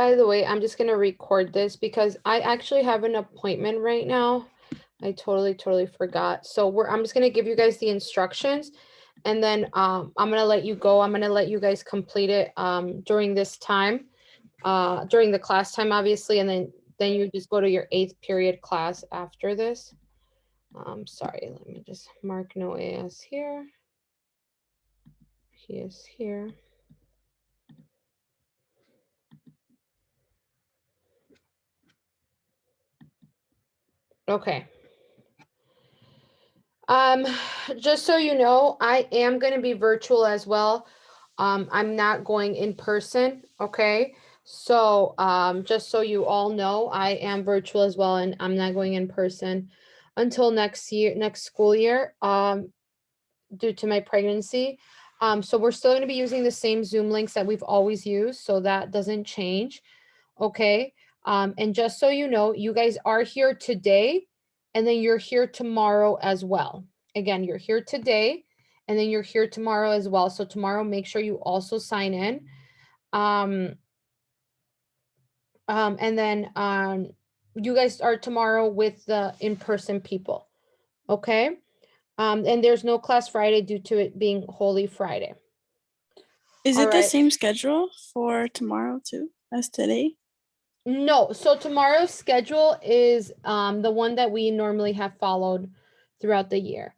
By the way, I'm just going to record this because I actually have an appointment right now. I totally forgot. So I'm just going to give you guys the instructions and then I'm going to let you go. I'm going to let you guys complete it during this time, during the class time, obviously. And then you just go to your 8th period class after this. Sorry, let me just mark no AS here. He is here. Okay. Um, just so you know, I am going to be virtual as well. I'm not going in person. Okay. So, just so you all know, I am virtual as well, and I'm not going in person until next year, next school year, due to my pregnancy. So we're still going to be using the same Zoom links that we've always used. So that doesn't change. Okay. And just so you know, you guys are here today and then you're here tomorrow as well. Again, you're here today and then you're here tomorrow as well. So tomorrow, make sure you also sign in. And then you guys are tomorrow with the in-person people. Okay. And there's no class Friday due to it being Holy Friday. Is All it the right. same schedule for tomorrow too as today? No, so tomorrow's schedule is the one that we normally have followed throughout the year.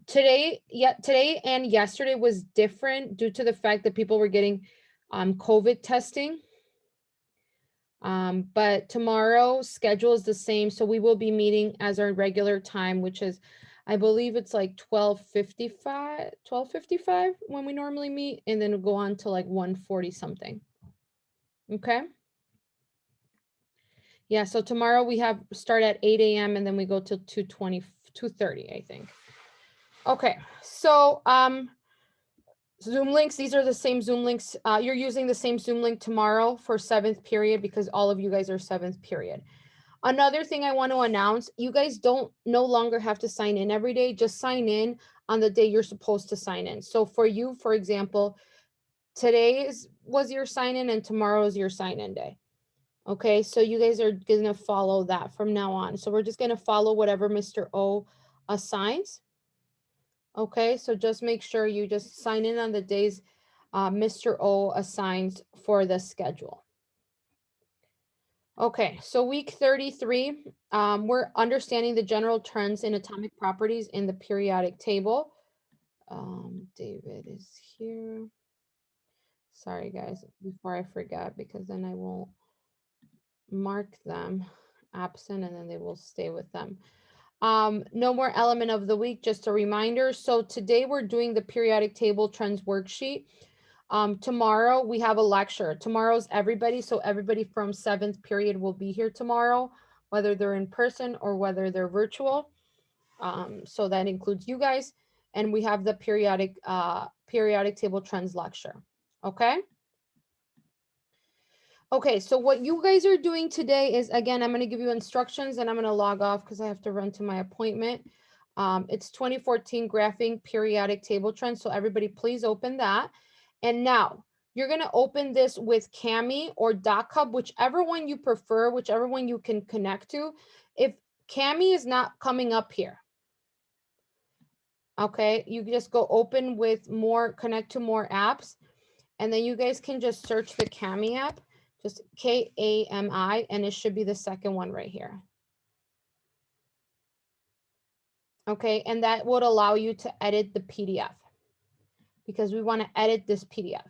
Today and yesterday was different due to the fact that people were getting COVID testing. But tomorrow's schedule is the same, so we will be meeting as our regular time, which is, I believe it's like 12:55 when we normally meet, and then go on to like 1:40 something. Okay. Yeah, so tomorrow we have start at 8 a.m. and then we go till 2:20, 2:30, I think. Okay, so Zoom links, these are the same Zoom links. You're using the same Zoom link tomorrow for 7th period because all of you guys are 7th period. Another thing I want to announce, you guys don't no longer have to sign in every day. Just sign in on the day you're supposed to sign in. So for you, for example, today was your sign in and tomorrow is your sign in day. Okay, so you guys are gonna follow that from now on. So we're just gonna follow whatever Mr. O assigns. Okay, so just make sure you just sign in on the days Mr. O assigns for the schedule. Okay, so week 33, we're understanding the general trends in atomic properties in the periodic table. David is here. Sorry, guys, before I forget, because then I won't mark them absent and then they will stay with them. No more element of the week, just a reminder. So today we're doing the periodic table trends worksheet. Tomorrow we have a lecture. Tomorrow's everybody. So everybody from 7th period will be here tomorrow, whether they're in person or whether they're virtual. So that includes you guys. And we have the periodic table trends lecture. Okay. Okay, so what you guys are doing today is, again, I'm going to give you instructions and I'm going to log off because I have to run to my appointment. It's 2014 graphing periodic table trends. So everybody please open that. And now you're going to open this with Kami or DocHub, whichever one you prefer, whichever one you can connect to. If Kami is not coming up here, okay, you just go open with more, connect to more apps. And then you guys can just search the Kami app. Just Kami, and it should be the second one right here. Okay, and that would allow you to edit the PDF because we want to edit this PDF.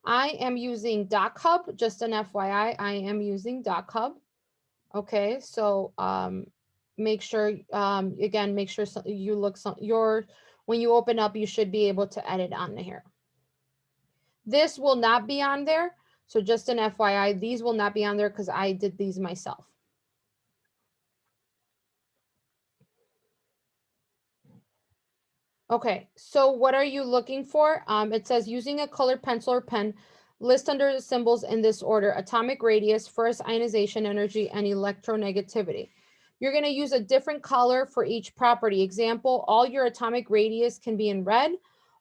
I am using DocHub, just an FYI, I am using DocHub. Okay, so make sure, again, make sure you look, when you open up, you should be able to edit on here. This will not be on there. So just an FYI, these will not be on there because I did these myself. Okay, so what are you looking for? It says using a colored pencil or pen, list under the symbols in this order: atomic radius, first ionization energy, and electronegativity. You're going to use a different color for each property. Example, all your atomic radius can be in red,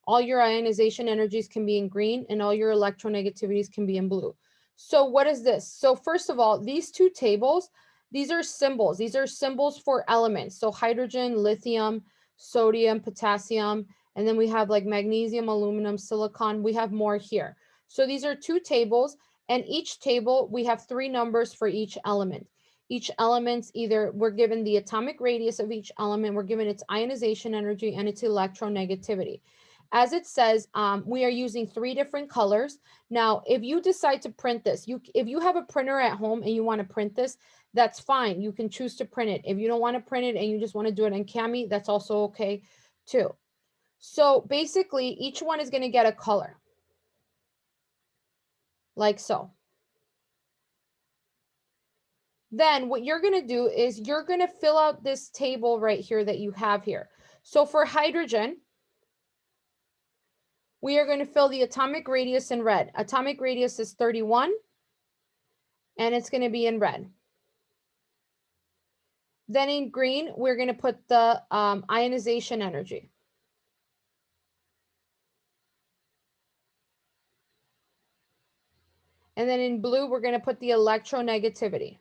all your ionization energies can be in green, and all your electronegativities can be in blue. So what is this? So first of all, these two tables, these are symbols. These are symbols for elements. So hydrogen, lithium, sodium, potassium, and then we have like magnesium, aluminum, silicon. We have more here. So these are two tables, and each table, we have 3 numbers for each element. Each element's either, we're given the atomic radius of each element, we're given its ionization energy and its electronegativity. As it says, we are using 3 different colors. Now, if you decide to print this, if you have a printer at home and you want to print this, that's fine. You can choose to print it. If you don't want to print it and you just want to do it in Cami, that's also okay too. So basically, each one is going to get a color. Like so. Then what you're going to do is you're going to fill out this table right here that you have here. So for hydrogen, we are going to fill the atomic radius in red. Atomic radius is 31, and it's going to be in red. Then in green, we're going to put the ionization energy. And then in blue, we're going to put the electronegativity.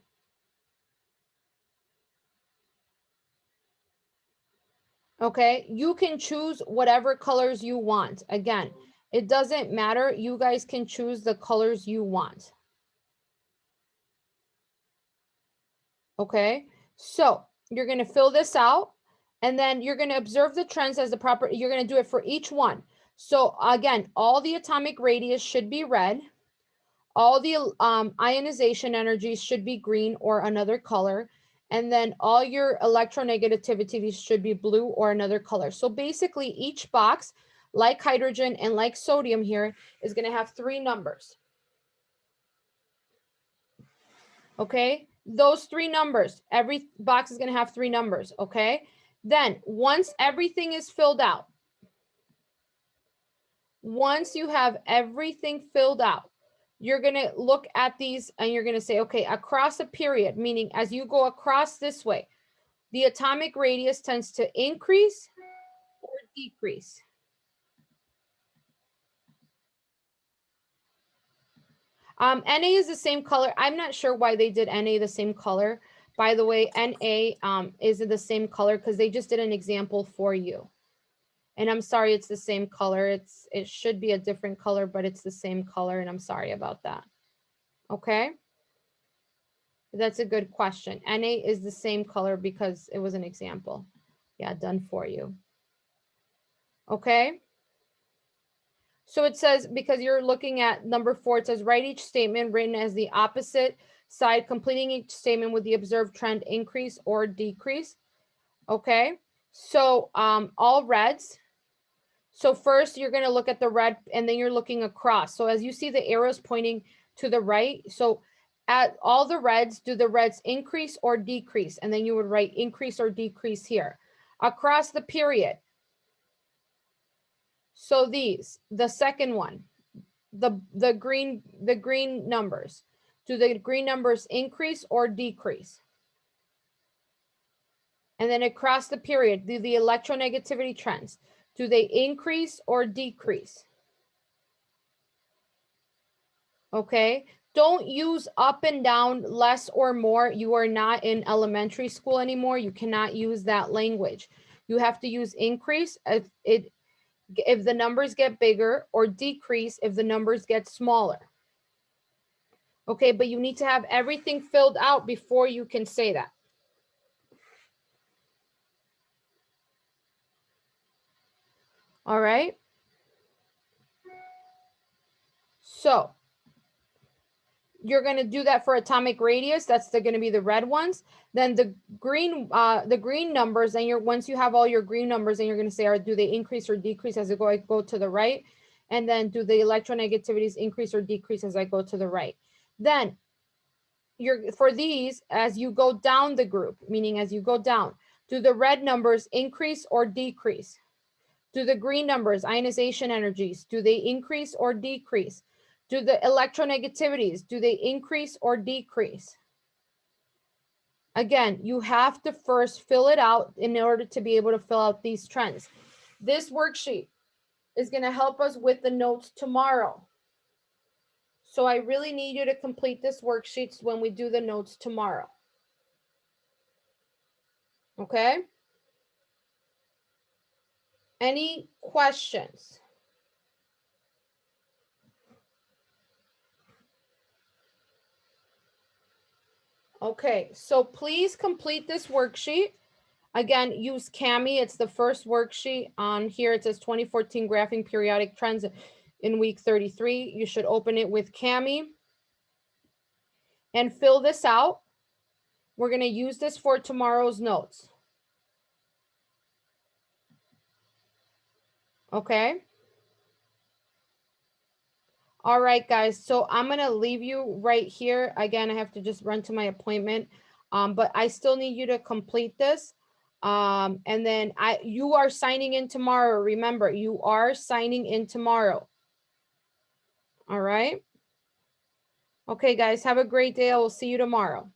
Okay, you can choose whatever colors you want. Again, it doesn't matter. You guys can choose the colors you want. Okay, so you're going to fill this out, and then you're going to observe the trends as the proper, you're going to do it for each one. So again, all the atomic radius should be red. All the ionization energies should be green or another color. And then all your electronegativities should be blue or another color. So basically each box, like hydrogen and like sodium here, is going to have 3 numbers. Okay, those 3 numbers, every box is going to have 3 numbers. Okay, then once everything is filled out, once you have everything filled out, you're going to look at these and you're going to say, okay, across a period, meaning as you go across this way, the atomic radius tends to increase or decrease. Na is the same color. I'm not sure why they did Na the same color. By the way, Na is the same color because they just did an example for you. And I'm sorry, it's the same color. It should be a different color, but it's the same color, and I'm sorry about that. Okay. That's a good question. Na is the same color because it was an example. Yeah, done for you. Okay. So it says, because you're looking at number 4, it says write each statement written as the opposite side, completing each statement with the observed trend increase or decrease. Okay. So all reds. So first you're going to look at the red and then you're looking across. So as you see the arrows pointing to the right, so at all the reds, do the reds increase or decrease? And then you would write increase or decrease here. Across the period. So these, the second one, the green numbers. Do the green numbers increase or decrease? And then across the period, do the electronegativity trends, do they increase or decrease? Okay, don't use up and down, less or more. You are not in elementary school anymore. You cannot use that language. You have to use increase if the numbers get bigger, or decrease if the numbers get smaller. Okay, but you need to have everything filled out before you can say that. All right. So you're going to do that for atomic radius. That's going to be the red ones. Then the green numbers, and once you have all your green numbers, and you're going to say, do they increase or decrease as I go to the right? And then do the electronegativities increase or decrease as I go to the right? Then for these, as you go down the group, meaning as you go down, do the red numbers increase or decrease? Do the green numbers, ionization energies, do they increase or decrease? Do the electronegativities, do they increase or decrease? Again, you have to first fill it out in order to be able to fill out these trends. This worksheet is going to help us with the notes tomorrow. So I really need you to complete this worksheets when we do the notes tomorrow. Okay? Any questions? Okay, so please complete this worksheet. Again, use Kami. It's the first worksheet on here. It says 2014 graphing periodic trends in week 33. You should open it with Kami and fill this out. We're going to use this for tomorrow's notes. Okay. All right, guys. So I'm going to leave you right here. Again, I have to just run to my appointment. But I still need you to complete this. And then you are signing in tomorrow. Remember, you are signing in tomorrow. All right. Okay, guys, have a great day. I will see you tomorrow.